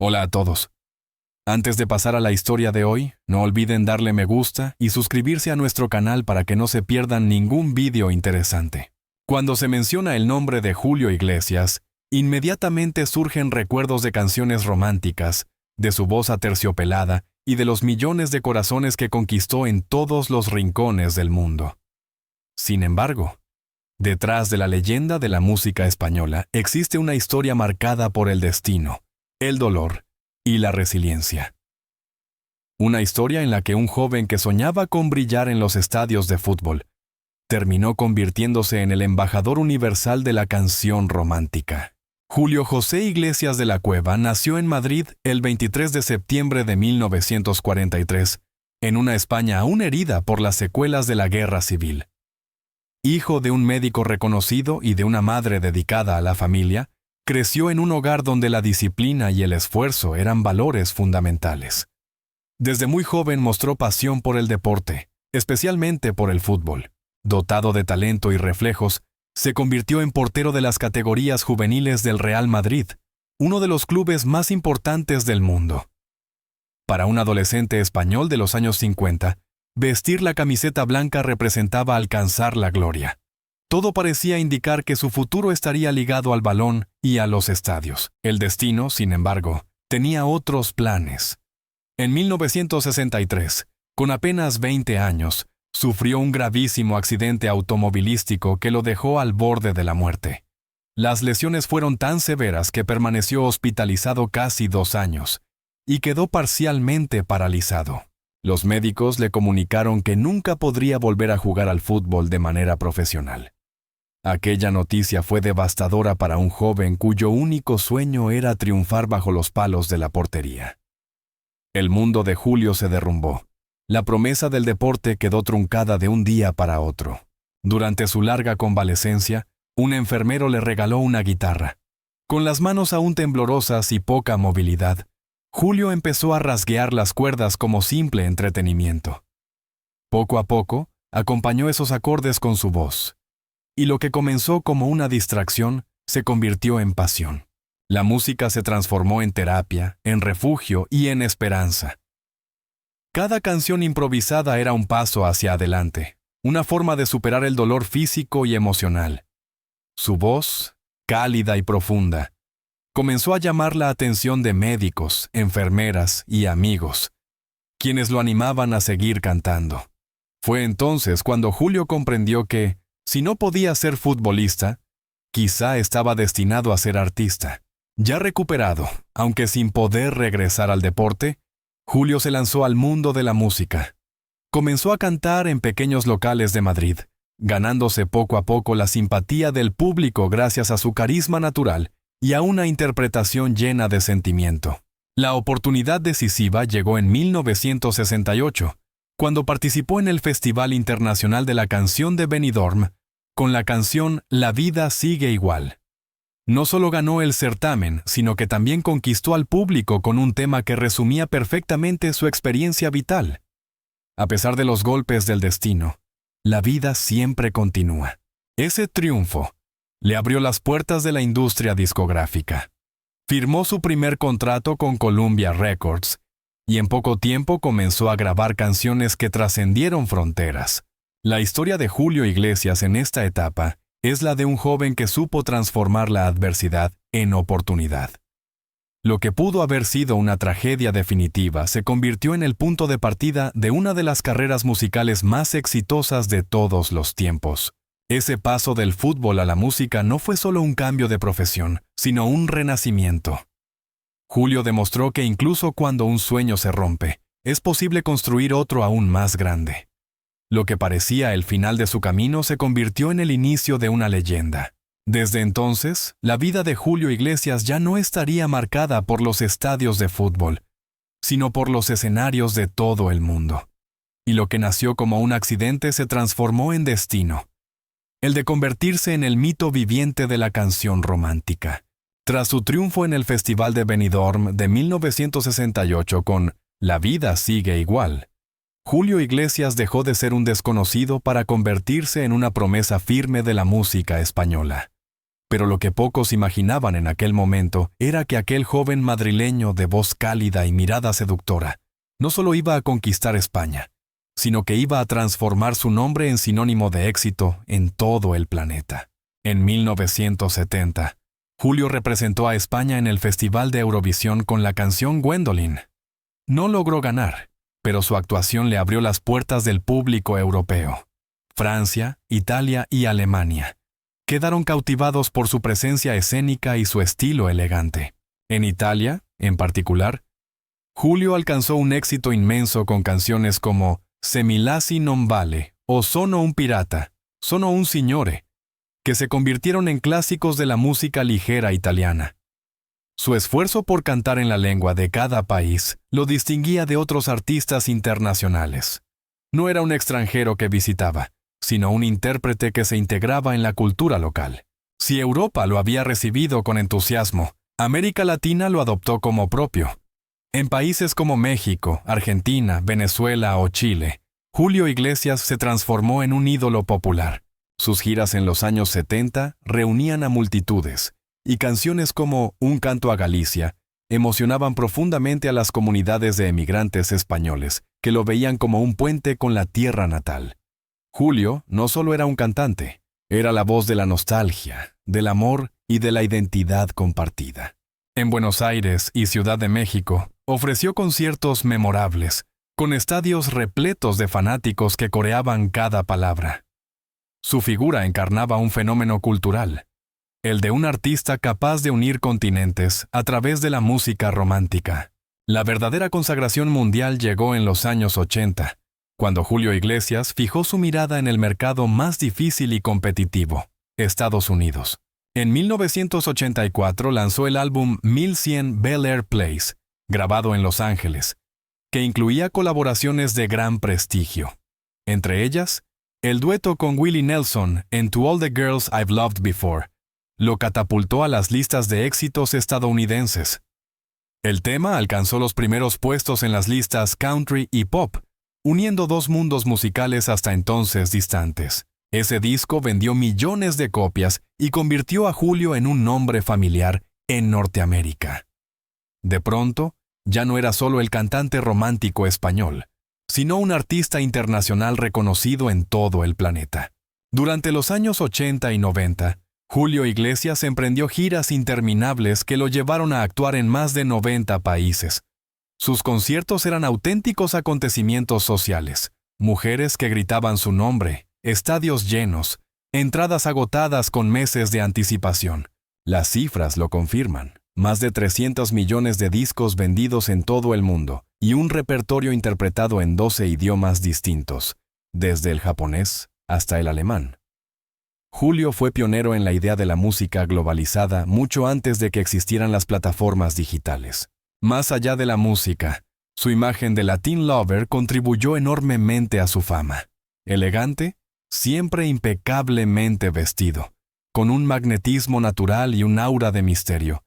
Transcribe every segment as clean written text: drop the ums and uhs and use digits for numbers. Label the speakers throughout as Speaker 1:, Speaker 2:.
Speaker 1: Hola a todos. Antes de pasar a la historia de hoy, no olviden darle me gusta y suscribirse a nuestro canal para que no se pierdan ningún vídeo interesante. Cuando se menciona el nombre de Julio Iglesias, inmediatamente surgen recuerdos de canciones románticas, de su voz aterciopelada y de los millones de corazones que conquistó en todos los rincones del mundo. Sin embargo, detrás de la leyenda de la música española existe una historia marcada por el destino, el dolor y la resiliencia. Una historia en la que un joven que soñaba con brillar en los estadios de fútbol terminó convirtiéndose en el embajador universal de la canción romántica. Julio José Iglesias de la Cueva nació en Madrid el 23 de septiembre de 1943, en una España aún herida por las secuelas de la Guerra Civil. Hijo de un médico reconocido y de una madre dedicada a la familia, creció en un hogar donde la disciplina y el esfuerzo eran valores fundamentales. Desde muy joven mostró pasión por el deporte, especialmente por el fútbol. Dotado de talento y reflejos, se convirtió en portero de las categorías juveniles del Real Madrid, uno de los clubes más importantes del mundo. Para un adolescente español de los años 50, vestir la camiseta blanca representaba alcanzar la gloria. Todo parecía indicar que su futuro estaría ligado al balón y a los estadios. El destino, sin embargo, tenía otros planes. En 1963, con apenas 20 años, sufrió un gravísimo accidente automovilístico que lo dejó al borde de la muerte. Las lesiones fueron tan severas que permaneció hospitalizado casi 2 años y quedó parcialmente paralizado. Los médicos le comunicaron que nunca podría volver a jugar al fútbol de manera profesional. Aquella noticia fue devastadora para un joven cuyo único sueño era triunfar bajo los palos de la portería. El mundo de Julio se derrumbó. La promesa del deporte quedó truncada de un día para otro. Durante su larga convalecencia, un enfermero le regaló una guitarra. Con las manos aún temblorosas y poca movilidad, Julio empezó a rasguear las cuerdas como simple entretenimiento. Poco a poco, acompañó esos acordes con su voz. Y lo que comenzó como una distracción se convirtió en pasión. La música se transformó en terapia, en refugio y en esperanza. Cada canción improvisada era un paso hacia adelante, una forma de superar el dolor físico y emocional. Su voz, cálida y profunda, comenzó a llamar la atención de médicos, enfermeras y amigos, quienes lo animaban a seguir cantando. Fue entonces cuando Julio comprendió que, si no podía ser futbolista, quizá estaba destinado a ser artista. Ya recuperado, aunque sin poder regresar al deporte, Julio se lanzó al mundo de la música. Comenzó a cantar en pequeños locales de Madrid, ganándose poco a poco la simpatía del público gracias a su carisma natural y a una interpretación llena de sentimiento. La oportunidad decisiva llegó en 1968, cuando participó en el Festival Internacional de la Canción de Benidorm, con la canción La vida sigue igual. No solo ganó el certamen, sino que también conquistó al público con un tema que resumía perfectamente su experiencia vital. A pesar de los golpes del destino, la vida siempre continúa. Ese triunfo le abrió las puertas de la industria discográfica. Firmó su primer contrato con Columbia Records y en poco tiempo comenzó a grabar canciones que trascendieron fronteras. La historia de Julio Iglesias en esta etapa es la de un joven que supo transformar la adversidad en oportunidad. Lo que pudo haber sido una tragedia definitiva se convirtió en el punto de partida de una de las carreras musicales más exitosas de todos los tiempos. Ese paso del fútbol a la música no fue solo un cambio de profesión, sino un renacimiento. Julio demostró que incluso cuando un sueño se rompe, es posible construir otro aún más grande. Lo que parecía el final de su camino se convirtió en el inicio de una leyenda. Desde entonces, la vida de Julio Iglesias ya no estaría marcada por los estadios de fútbol, sino por los escenarios de todo el mundo. Y lo que nació como un accidente se transformó en destino, el de convertirse en el mito viviente de la canción romántica. Tras su triunfo en el Festival de Benidorm de 1968 con La vida sigue igual, Julio Iglesias dejó de ser un desconocido para convertirse en una promesa firme de la música española. Pero lo que pocos imaginaban en aquel momento era que aquel joven madrileño de voz cálida y mirada seductora no solo iba a conquistar España, sino que iba a transformar su nombre en sinónimo de éxito en todo el planeta. En 1970, Julio representó a España en el Festival de Eurovisión con la canción Gwendolyn. No logró ganar, pero su actuación le abrió las puertas del público europeo. Francia, Italia y Alemania quedaron cautivados por su presencia escénica y su estilo elegante. En Italia, en particular, Julio alcanzó un éxito inmenso con canciones como Se mi lasci non vale o Sono un pirata, Sono un signore, que se convirtieron en clásicos de la música ligera italiana. Su esfuerzo por cantar en la lengua de cada país lo distinguía de otros artistas internacionales. No era un extranjero que visitaba, sino un intérprete que se integraba en la cultura local. Si Europa lo había recibido con entusiasmo, América Latina lo adoptó como propio. En países como México, Argentina, Venezuela o Chile, Julio Iglesias se transformó en un ídolo popular. Sus giras en los años 70 reunían a multitudes, y canciones como Un canto a Galicia emocionaban profundamente a las comunidades de emigrantes españoles, que lo veían como un puente con la tierra natal. Julio no solo era un cantante, era la voz de la nostalgia, del amor y de la identidad compartida. En Buenos Aires y Ciudad de México, ofreció conciertos memorables, con estadios repletos de fanáticos que coreaban cada palabra. Su figura encarnaba un fenómeno cultural, el de un artista capaz de unir continentes a través de la música romántica. La verdadera consagración mundial llegó en los años 80, cuando Julio Iglesias fijó su mirada en el mercado más difícil y competitivo, Estados Unidos. En 1984 lanzó el álbum 1100 Bel Air Place, grabado en Los Ángeles, que incluía colaboraciones de gran prestigio. Entre ellas, el dueto con Willie Nelson en To All the Girls I've Loved Before lo catapultó a las listas de éxitos estadounidenses. El tema alcanzó los primeros puestos en las listas country y pop, uniendo dos mundos musicales hasta entonces distantes. Ese disco vendió millones de copias y convirtió a Julio en un nombre familiar en Norteamérica. De pronto, ya no era solo el cantante romántico español, sino un artista internacional reconocido en todo el planeta. Durante los años 80 y 90, Julio Iglesias emprendió giras interminables que lo llevaron a actuar en más de 90 países. Sus conciertos eran auténticos acontecimientos sociales, mujeres que gritaban su nombre, estadios llenos, entradas agotadas con meses de anticipación. Las cifras lo confirman. Más de 300 millones de discos vendidos en todo el mundo y un repertorio interpretado en 12 idiomas distintos, desde el japonés hasta el alemán. Julio fue pionero en la idea de la música globalizada mucho antes de que existieran las plataformas digitales. Más allá de la música, su imagen de Latin Lover contribuyó enormemente a su fama. Elegante, siempre impecablemente vestido, con un magnetismo natural y un aura de misterio,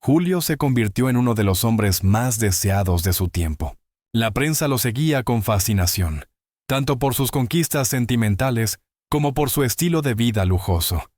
Speaker 1: Julio se convirtió en uno de los hombres más deseados de su tiempo. La prensa lo seguía con fascinación, tanto por sus conquistas sentimentales como por su estilo de vida lujoso.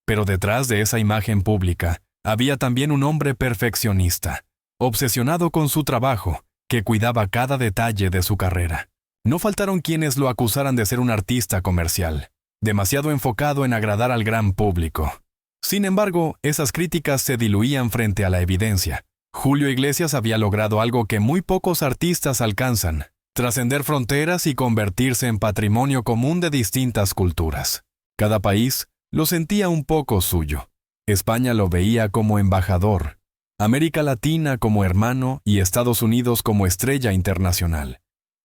Speaker 1: Pero detrás de esa imagen pública había también un hombre perfeccionista, obsesionado con su trabajo, que cuidaba cada detalle de su carrera. No faltaron quienes lo acusaran de ser un artista comercial, demasiado enfocado en agradar al gran público. Sin embargo, esas críticas se diluían frente a la evidencia. Julio Iglesias había logrado algo que muy pocos artistas alcanzan: trascender fronteras y convertirse en patrimonio común de distintas culturas. Cada país lo sentía un poco suyo. España lo veía como embajador, América Latina como hermano y Estados Unidos como estrella internacional.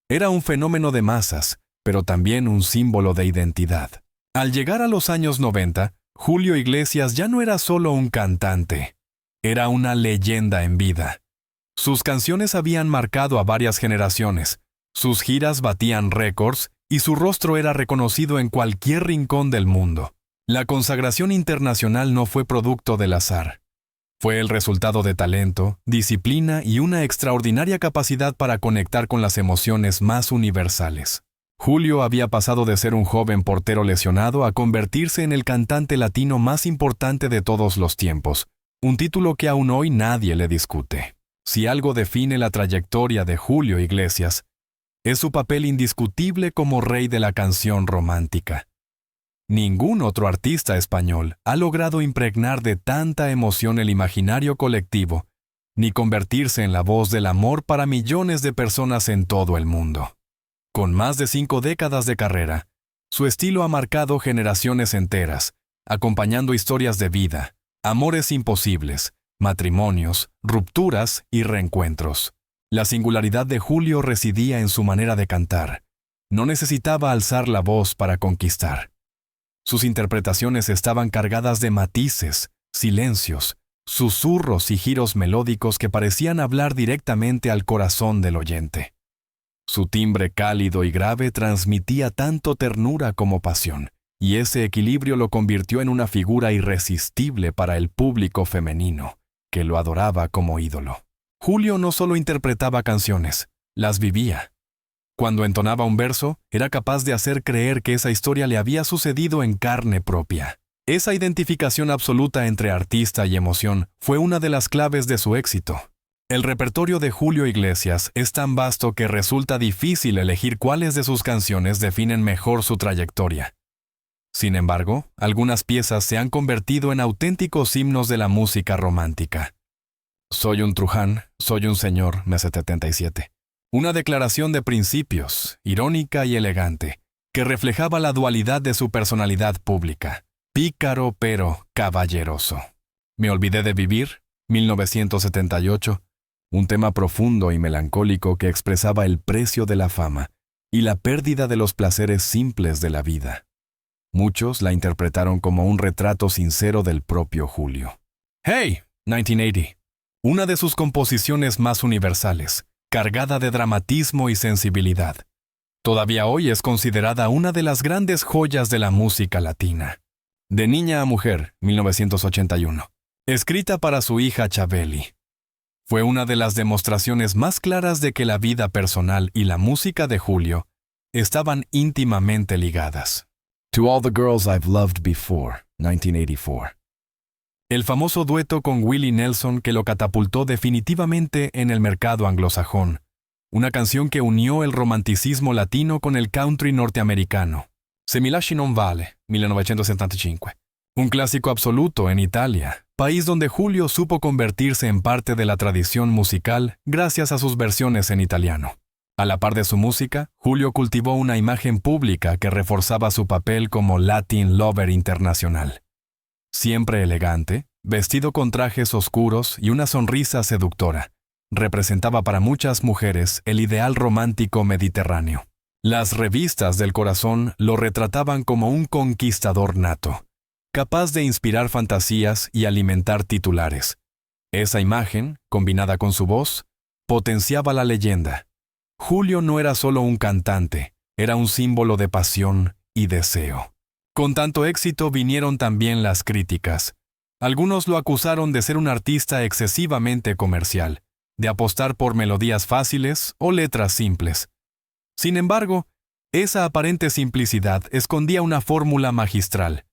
Speaker 1: Era un fenómeno de masas, pero también un símbolo de identidad. Al llegar a los años 90, Julio Iglesias ya no era solo un cantante, era una leyenda en vida. Sus canciones habían marcado a varias generaciones, sus giras batían récords y su rostro era reconocido en cualquier rincón del mundo. La consagración internacional no fue producto del azar. Fue el resultado de talento, disciplina y una extraordinaria capacidad para conectar con las emociones más universales. Julio había pasado de ser un joven portero lesionado a convertirse en el cantante latino más importante de todos los tiempos, un título que aún hoy nadie le discute. Si algo define la trayectoria de Julio Iglesias, es su papel indiscutible como rey de la canción romántica. Ningún otro artista español ha logrado impregnar de tanta emoción el imaginario colectivo, ni convertirse en la voz del amor para millones de personas en todo el mundo. Con más de 5 décadas de carrera, su estilo ha marcado generaciones enteras, acompañando historias de vida, amores imposibles, matrimonios, rupturas y reencuentros. La singularidad de Julio residía en su manera de cantar. No necesitaba alzar la voz para conquistar. Sus interpretaciones estaban cargadas de matices, silencios, susurros y giros melódicos que parecían hablar directamente al corazón del oyente. Su timbre cálido y grave transmitía tanto ternura como pasión, y ese equilibrio lo convirtió en una figura irresistible para el público femenino, que lo adoraba como ídolo. Julio no solo interpretaba canciones, las vivía. Cuando entonaba un verso, era capaz de hacer creer que esa historia le había sucedido en carne propia. Esa identificación absoluta entre artista y emoción fue una de las claves de su éxito. El repertorio de Julio Iglesias es tan vasto que resulta difícil elegir cuáles de sus canciones definen mejor su trayectoria. Sin embargo, algunas piezas se han convertido en auténticos himnos de la música romántica. Soy un Truján, soy un señor, mes 77. Una declaración de principios, irónica y elegante, que reflejaba la dualidad de su personalidad pública. Pícaro pero caballeroso. Me olvidé de vivir, 1978, un tema profundo y melancólico que expresaba el precio de la fama y la pérdida de los placeres simples de la vida. Muchos la interpretaron como un retrato sincero del propio Julio. Hey, 1980. Una de sus composiciones más universales, cargada de dramatismo y sensibilidad. Todavía hoy es considerada una de las grandes joyas de la música latina. De niña a mujer, 1981. Escrita para su hija Chabeli. Fue una de las demostraciones más claras de que la vida personal y la música de Julio estaban íntimamente ligadas. To All the Girls I've Loved Before, 1984. El famoso dueto con Willie Nelson que lo catapultó definitivamente en el mercado anglosajón. Una canción que unió el romanticismo latino con el country norteamericano. Se mi lasci non vale, 1975. Un clásico absoluto en Italia, país donde Julio supo convertirse en parte de la tradición musical gracias a sus versiones en italiano. A la par de su música, Julio cultivó una imagen pública que reforzaba su papel como Latin Lover internacional. Siempre elegante, vestido con trajes oscuros y una sonrisa seductora, representaba para muchas mujeres el ideal romántico mediterráneo. Las revistas del corazón lo retrataban como un conquistador nato, capaz de inspirar fantasías y alimentar titulares. Esa imagen, combinada con su voz, potenciaba la leyenda. Julio no era solo un cantante, era un símbolo de pasión y deseo. Con tanto éxito vinieron también las críticas. Algunos lo acusaron de ser un artista excesivamente comercial, de apostar por melodías fáciles o letras simples. Sin embargo, esa aparente simplicidad escondía una fórmula magistral.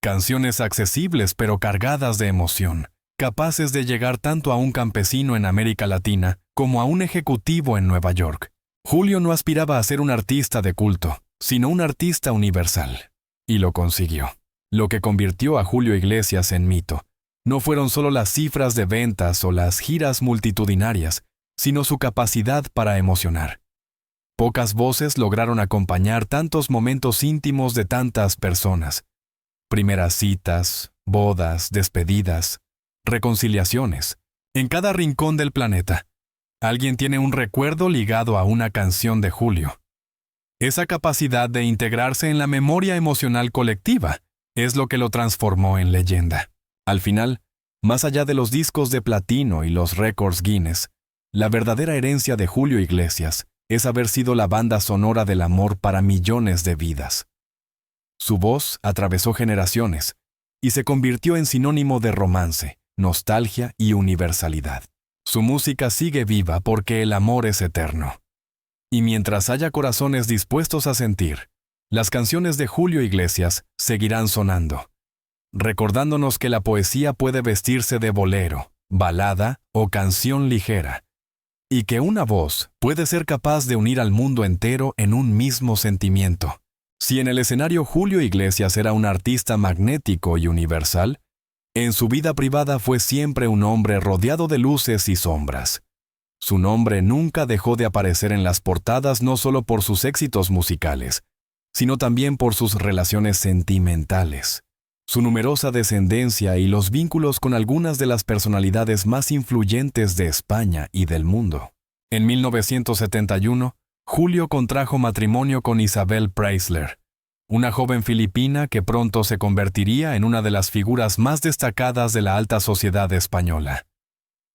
Speaker 1: Canciones accesibles pero cargadas de emoción, capaces de llegar tanto a un campesino en América Latina como a un ejecutivo en Nueva York. Julio no aspiraba a ser un artista de culto, sino un artista universal. Y lo consiguió. Lo que convirtió a Julio Iglesias en mito no fueron solo las cifras de ventas o las giras multitudinarias, sino su capacidad para emocionar. Pocas voces lograron acompañar tantos momentos íntimos de tantas personas. Primeras citas, bodas, despedidas, reconciliaciones. En cada rincón del planeta, alguien tiene un recuerdo ligado a una canción de Julio. Esa capacidad de integrarse en la memoria emocional colectiva es lo que lo transformó en leyenda. Al final, más allá de los discos de platino y los récords Guinness, la verdadera herencia de Julio Iglesias es haber sido la banda sonora del amor para millones de vidas. Su voz atravesó generaciones y se convirtió en sinónimo de romance, nostalgia y universalidad. Su música sigue viva porque el amor es eterno. Y mientras haya corazones dispuestos a sentir, las canciones de Julio Iglesias seguirán sonando, recordándonos que la poesía puede vestirse de bolero, balada o canción ligera, y que una voz puede ser capaz de unir al mundo entero en un mismo sentimiento. Si en el escenario Julio Iglesias era un artista magnético y universal, en su vida privada fue siempre un hombre rodeado de luces y sombras. Su nombre nunca dejó de aparecer en las portadas no solo por sus éxitos musicales, sino también por sus relaciones sentimentales, su numerosa descendencia y los vínculos con algunas de las personalidades más influyentes de España y del mundo. En 1971, Julio contrajo matrimonio con Isabel Preisler, una joven filipina que pronto se convertiría en una de las figuras más destacadas de la alta sociedad española.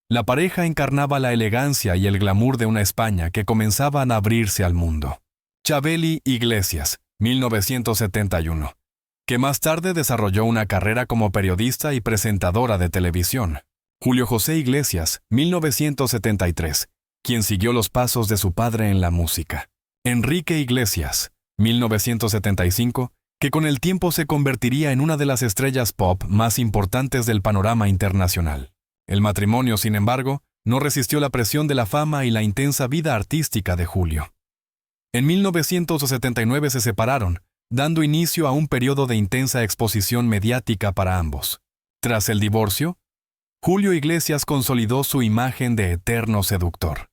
Speaker 1: La pareja encarnaba la elegancia y el glamour de una España que comenzaban a abrirse al mundo. Chabeli Iglesias, 1971, que más tarde desarrolló una carrera como periodista y presentadora de televisión. Julio José Iglesias, 1973, quien siguió los pasos de su padre en la música. Enrique Iglesias, 1975, que con el tiempo se convertiría en una de las estrellas pop más importantes del panorama internacional. El matrimonio, sin embargo, no resistió la presión de la fama y la intensa vida artística de Julio. En 1979 se separaron, dando inicio a un periodo de intensa exposición mediática para ambos. Tras el divorcio, Julio Iglesias consolidó su imagen de eterno seductor.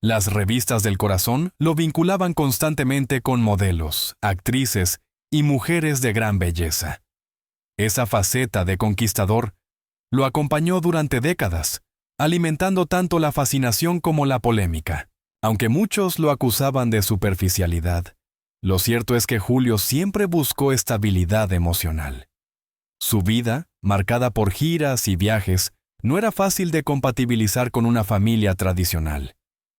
Speaker 1: Las revistas del corazón lo vinculaban constantemente con modelos, actrices y mujeres de gran belleza. Esa faceta de conquistador lo acompañó durante décadas, alimentando tanto la fascinación como la polémica. Aunque muchos lo acusaban de superficialidad, lo cierto es que Julio siempre buscó estabilidad emocional. Su vida, marcada por giras y viajes, no era fácil de compatibilizar con una familia tradicional.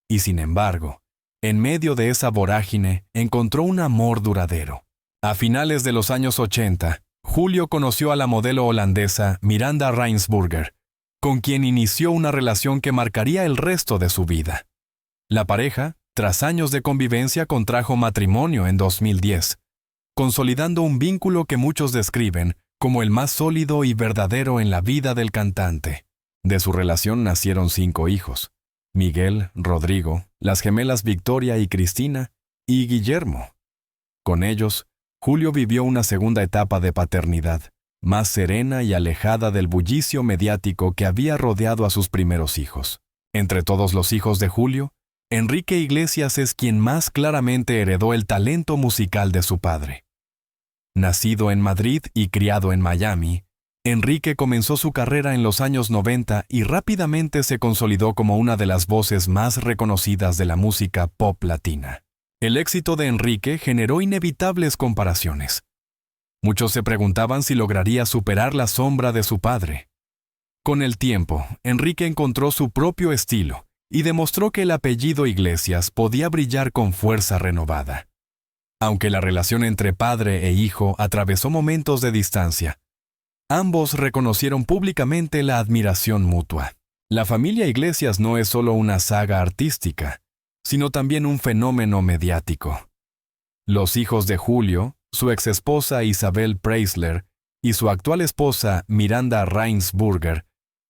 Speaker 1: Y sin embargo, en medio de esa vorágine, encontró un amor duradero. A finales de los años 80, Julio conoció a la modelo holandesa Miranda Rijnsburger, con quien inició una relación que marcaría el resto de su vida. La pareja, tras años de convivencia, contrajo matrimonio en 2010, consolidando un vínculo que muchos describen como el más sólido y verdadero en la vida del cantante. De su relación nacieron 5 hijos: Miguel, Rodrigo, las gemelas Victoria y Cristina, y Guillermo. Con ellos, Julio vivió una segunda etapa de paternidad, más serena y alejada del bullicio mediático que había rodeado a sus primeros hijos. Entre todos los hijos de Julio, Enrique Iglesias es quien más claramente heredó el talento musical de su padre. Nacido en Madrid y criado en Miami, Enrique comenzó su carrera en los años 90 y rápidamente se consolidó como una de las voces más reconocidas de la música pop latina. El éxito de Enrique generó inevitables comparaciones. Muchos se preguntaban si lograría superar la sombra de su padre. Con el tiempo, Enrique encontró su propio estilo y demostró que el apellido Iglesias podía brillar con fuerza renovada. Aunque la relación entre padre e hijo atravesó momentos de distancia, ambos reconocieron públicamente la admiración mutua. La familia Iglesias no es solo una saga artística, sino también un fenómeno mediático. Los hijos de Julio, su exesposa Isabel Preisler y su actual esposa Miranda Rijnsburger,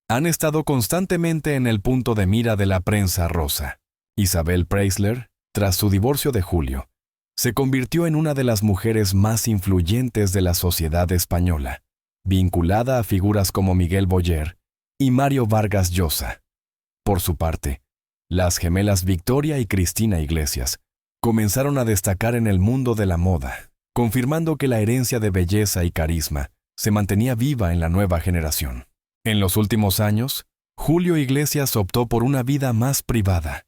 Speaker 1: han estado constantemente en el punto de mira de la prensa rosa. Isabel Preisler, tras su divorcio de Julio, se convirtió en una de las mujeres más influyentes de la sociedad española, vinculada a figuras como Miguel Boyer y Mario Vargas Llosa. Por su parte, las gemelas Victoria y Cristina Iglesias comenzaron a destacar en el mundo de la moda, confirmando que la herencia de belleza y carisma se mantenía viva en la nueva generación. En los últimos años, Julio Iglesias optó por una vida más privada,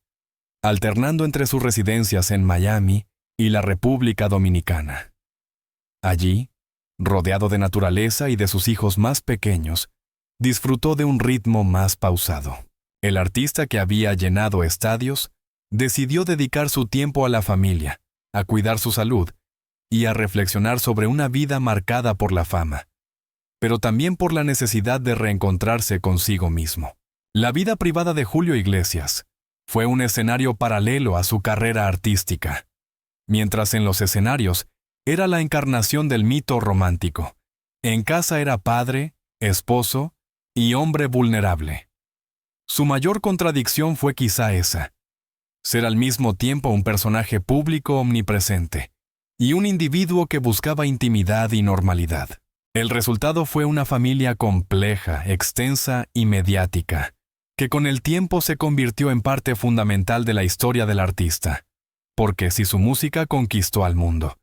Speaker 1: alternando entre sus residencias en Miami y la República Dominicana. Allí, rodeado de naturaleza y de sus hijos más pequeños, disfrutó de un ritmo más pausado. El artista que había llenado estadios decidió dedicar su tiempo a la familia, a cuidar su salud y a reflexionar sobre una vida marcada por la fama, pero también por la necesidad de reencontrarse consigo mismo. La vida privada de Julio Iglesias fue un escenario paralelo a su carrera artística, mientras en los escenarios era la encarnación del mito romántico. En casa era padre, esposo y hombre vulnerable. Su mayor contradicción fue quizá esa: ser al mismo tiempo un personaje público omnipresente y un individuo que buscaba intimidad y normalidad. El resultado fue una familia compleja, extensa y mediática, que con el tiempo se convirtió en parte fundamental de la historia del artista. Porque si su música conquistó al mundo,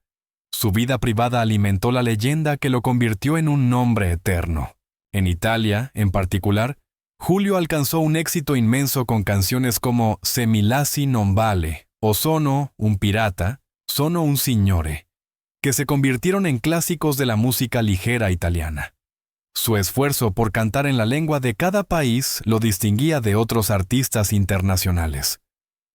Speaker 1: su vida privada alimentó la leyenda que lo convirtió en un nombre eterno. En Italia, en particular, Julio alcanzó un éxito inmenso con canciones como Se mi lasci non vale o Sono un pirata, Sono un signore, que se convirtieron en clásicos de la música ligera italiana. Su esfuerzo por cantar en la lengua de cada país lo distinguía de otros artistas internacionales.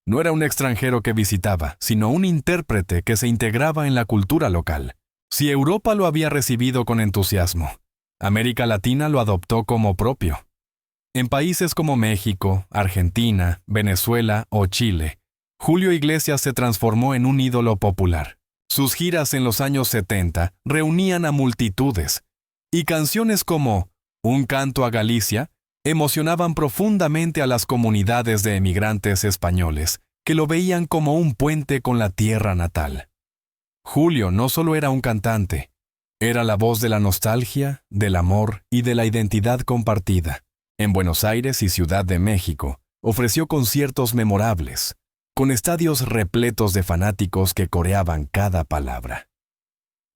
Speaker 1: No era un extranjero que visitaba, sino un intérprete que se integraba en la cultura local. Si Europa lo había recibido con entusiasmo, América Latina lo adoptó como propio. En países como México, Argentina, Venezuela o Chile, Julio Iglesias se transformó en un ídolo popular. Sus giras en los años 70 reunían a multitudes, y canciones como Un canto a Galicia emocionaban profundamente a las comunidades de emigrantes españoles, que lo veían como un puente con la tierra natal. Julio no solo era un cantante, era la voz de la nostalgia, del amor y de la identidad compartida. En Buenos Aires y Ciudad de México, ofreció conciertos memorables, con estadios repletos de fanáticos que coreaban cada palabra.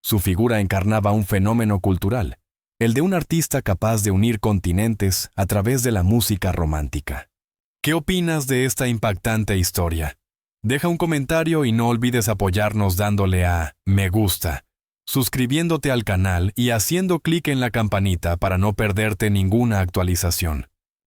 Speaker 1: Su figura encarnaba un fenómeno cultural, el de un artista capaz de unir continentes a través de la música romántica. ¿Qué opinas de esta impactante historia? Deja un comentario y no olvides apoyarnos dándole a me gusta, suscribiéndote al canal y haciendo clic en la campanita para no perderte ninguna actualización.